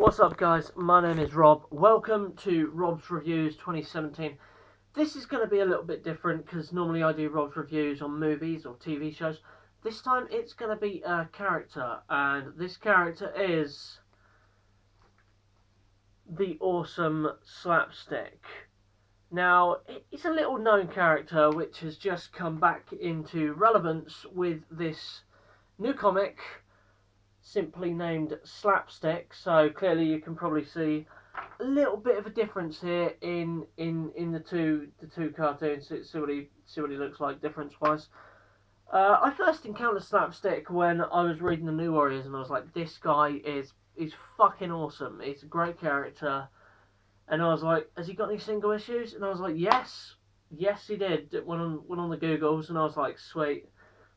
What's up guys, my name is Rob. Welcome to Rob's Reviews 2017. This is going to be a little bit different because normally I do Rob's Reviews on movies or TV shows. This time it's going to be a character, and this character is the awesome Slapstick. Now, it's a little known character which has just come back into relevance with this new comic simply named Slapstick. So clearly you can probably see a little bit of a difference here in the two cartoons. See what he looks like difference wise. I first encountered Slapstick when I was reading the New Warriors, and I was like, this guy is fucking awesome. He's a great character. And I was like, has he got any single issues? And I was like, yes he did. Went on the Googles, and I was like, sweet.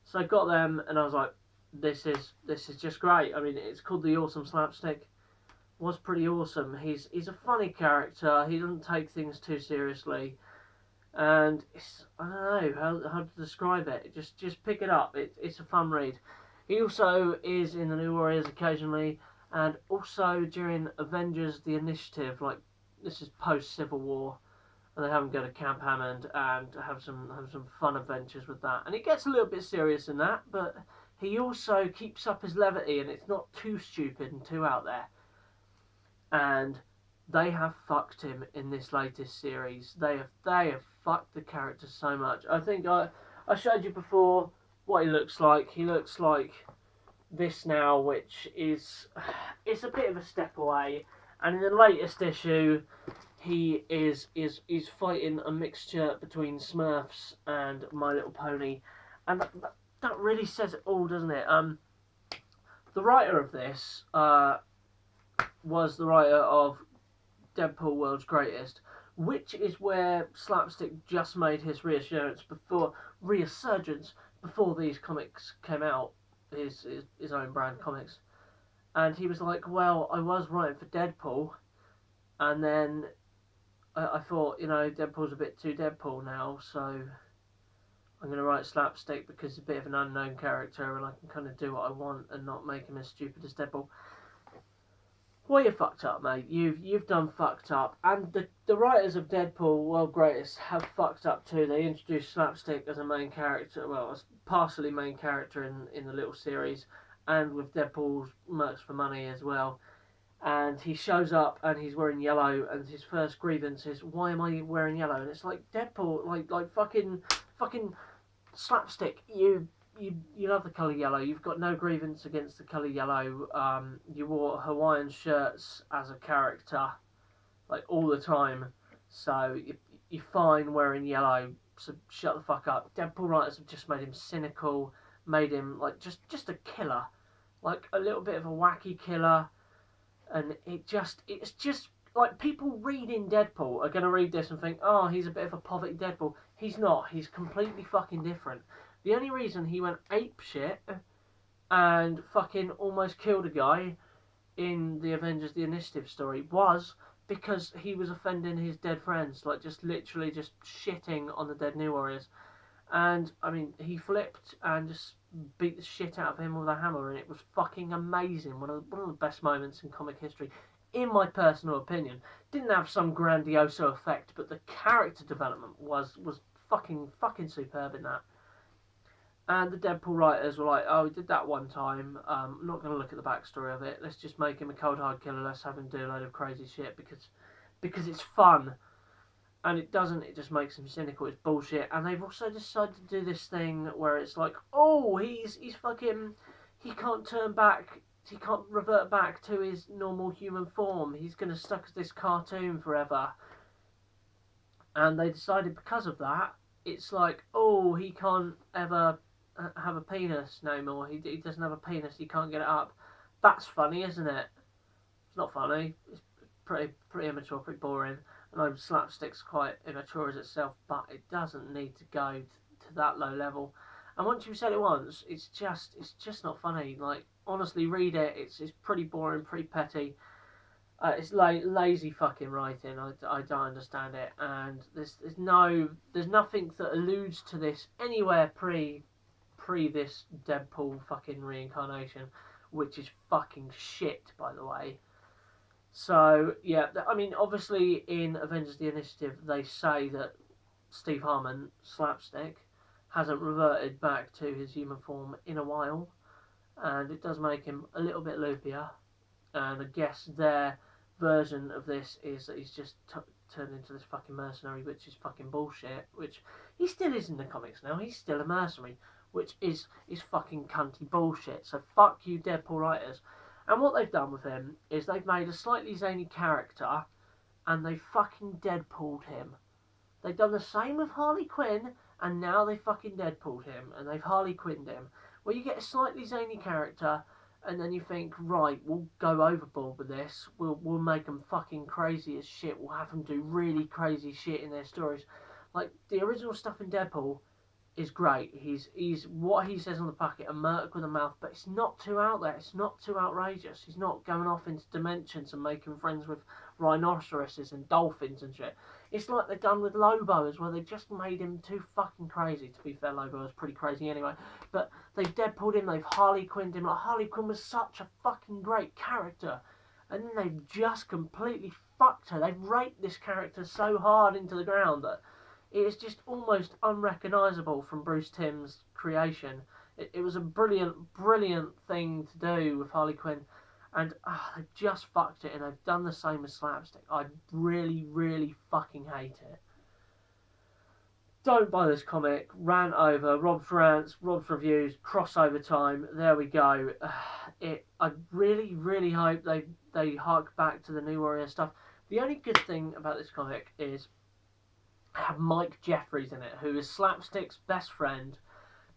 So I got them, and I was like, this is just great. I mean, it's called the Awesome Slapstick. Was pretty awesome. He's a funny character. He doesn't take things too seriously, and I don't know how to describe it. Just pick it up. It's a fun read. He also is in the New Warriors occasionally, and also during Avengers: The Initiative. Like, this is post Civil War, and they have him go to Camp Hammond and have some fun adventures with that. And it gets a little bit serious in that, but he also keeps up his levity, and it's not too stupid and too out there. And they have fucked him in this latest series. They have fucked the character so much. I think I showed you before what he looks like. He looks like this now, which is it's a bit of a step away. And in the latest issue, he is fighting a mixture between Smurfs and My Little Pony, and that really says it all, doesn't it? The writer of this was the writer of Deadpool World's Greatest, which is where Slapstick just made his resurgence before these comics came out, his own brand comics. And he was like, well, I was writing for Deadpool, and then I thought, you know, Deadpool's a bit too Deadpool now, so I'm going to write Slapstick because he's a bit of an unknown character and I can kind of do what I want and not make him as stupid as Deadpool. Well, you fucked up, mate. You've done fucked up. And the writers of Deadpool World Greatest have fucked up too. They introduced Slapstick as a main character, well, as partially main character in the little series, and with Deadpool's Mercs for Money as well. And he shows up and he's wearing yellow, and his first grievance is, why am I wearing yellow? And it's like, Deadpool, like fucking Slapstick, you love the colour yellow. You've got no grievance against the colour yellow. You wore Hawaiian shirts as a character, like, all the time. So you're fine wearing yellow, so shut the fuck up. Deadpool writers have just made him cynical, made him, like, just a killer. Like, a little bit of a wacky killer. And it's just like, people reading Deadpool are going to read this and think, oh, he's a bit of a poverty Deadpool. He's not. He's completely fucking different. The only reason he went apeshit and fucking almost killed a guy in the Avengers: The Initiative story was because he was offending his dead friends. Like, just literally just shitting on the dead New Warriors. And, I mean, he flipped and just beat the shit out of him with a hammer, and it was fucking amazing. One of the best moments in comic history, in my personal opinion. Didn't have some grandioso effect, but the character development was fucking superb in that. And the Deadpool writers were like, oh, we did that one time. I'm not going to look at the backstory of it. Let's just make him a cold hard killer. Let's have him do a load of crazy shit because it's fun. And it doesn't, it just makes him cynical. It's bullshit. And they've also decided to do this thing where it's like, oh, he's fucking, he can't turn back, he can't revert back to his normal human form. He's going to stuck as this cartoon forever. And they decided because of that, it's like, oh, he can't ever have a penis no more. He doesn't have a penis, he can't get it up. That's funny, isn't it? It's not funny. It's pretty immature, pretty boring. I know Slapstick's quite immature as itself, but it doesn't need to go to that low level. And once you've said it once, it's just not funny. Like, honestly, read it. It's pretty boring, pretty petty. It's lazy fucking writing. I don't understand it. And there's nothing that alludes to this anywhere pre this Deadpool fucking reincarnation, which is fucking shit, by the way. So yeah, I mean, obviously in Avengers: The Initiative they say that Steve Harmon, Slapstick, hasn't reverted back to his human form in a while, and it does make him a little bit loopier. And I guess their version of this is that he's just turned into this fucking mercenary, which is fucking bullshit. Which he still is in the comics now. He's still a mercenary, which is fucking cunty bullshit. So fuck you, Deadpool writers. And what they've done with him is they've made a slightly zany character, and they fucking Deadpooled him. They've done the same with Harley Quinn, and now they fucking Deadpooled him, and they've Harley Quinned him. Where you get a slightly zany character, and then you think, right, we'll go overboard with this. We'll make them fucking crazy as shit. We'll have them do really crazy shit in their stories. Like, the original stuff in Deadpool is great. He's what he says on the packet, a merc with a mouth, but it's not too out there. It's not too outrageous. He's not going off into dimensions and making friends with rhinoceroses and dolphins and shit. It's like they've done with Lobo as well. They just made him too fucking crazy. To be fair, Lobo was pretty crazy anyway. But they've Deadpooled him. They've Harley Quinned him. Like, Harley Quinn was such a fucking great character, and then they've just completely fucked her. They've raped this character so hard into the ground that it is just almost unrecognisable from Bruce Timm's creation. It was a brilliant, brilliant thing to do with Harley Quinn, and they've just fucked it, and they've done the same with Slapstick. I really, really fucking hate it. Don't buy this comic. Rant over. Rob's rants, Rob's reviews, crossover time. There we go. I really, really hope they hark back to the New Warrior stuff. The only good thing about this comic is have Mike Jeffries in it, who is Slapstick's best friend.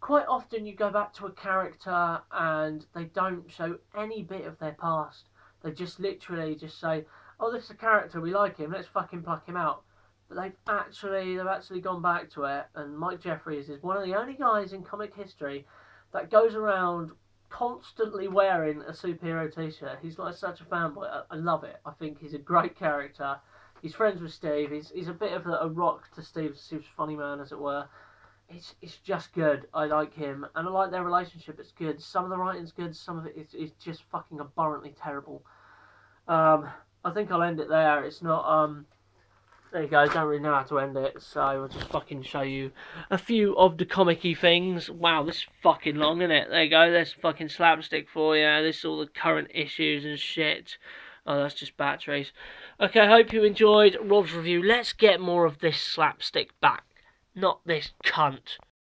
Quite often you go back to a character and they don't show any bit of their past. They just literally just say, oh, this is a character, we like him, let's fucking pluck him out. But they've actually gone back to it, and Mike Jeffries is one of the only guys in comic history that goes around constantly wearing a superhero t-shirt. He's like such a fanboy. I love it. I think he's a great character. He's friends with Steve. He's a bit of a rock to Steve's funny man, as it were. It's just good. I like him, and I like their relationship. It's good. Some of the writing's good. Some of it is just fucking abhorrently terrible. I think I'll end it there. It's not there you go. I don't really know how to end it, so I'll just fucking show you a few of the comic-y things. Wow, this is fucking long, isn't it? There you go. There's fucking Slapstick for you. This is all the current issues and shit. Oh, that's just batteries. Okay, I hope you enjoyed Rob's review. Let's get more of this Slapstick back. Not this cunt.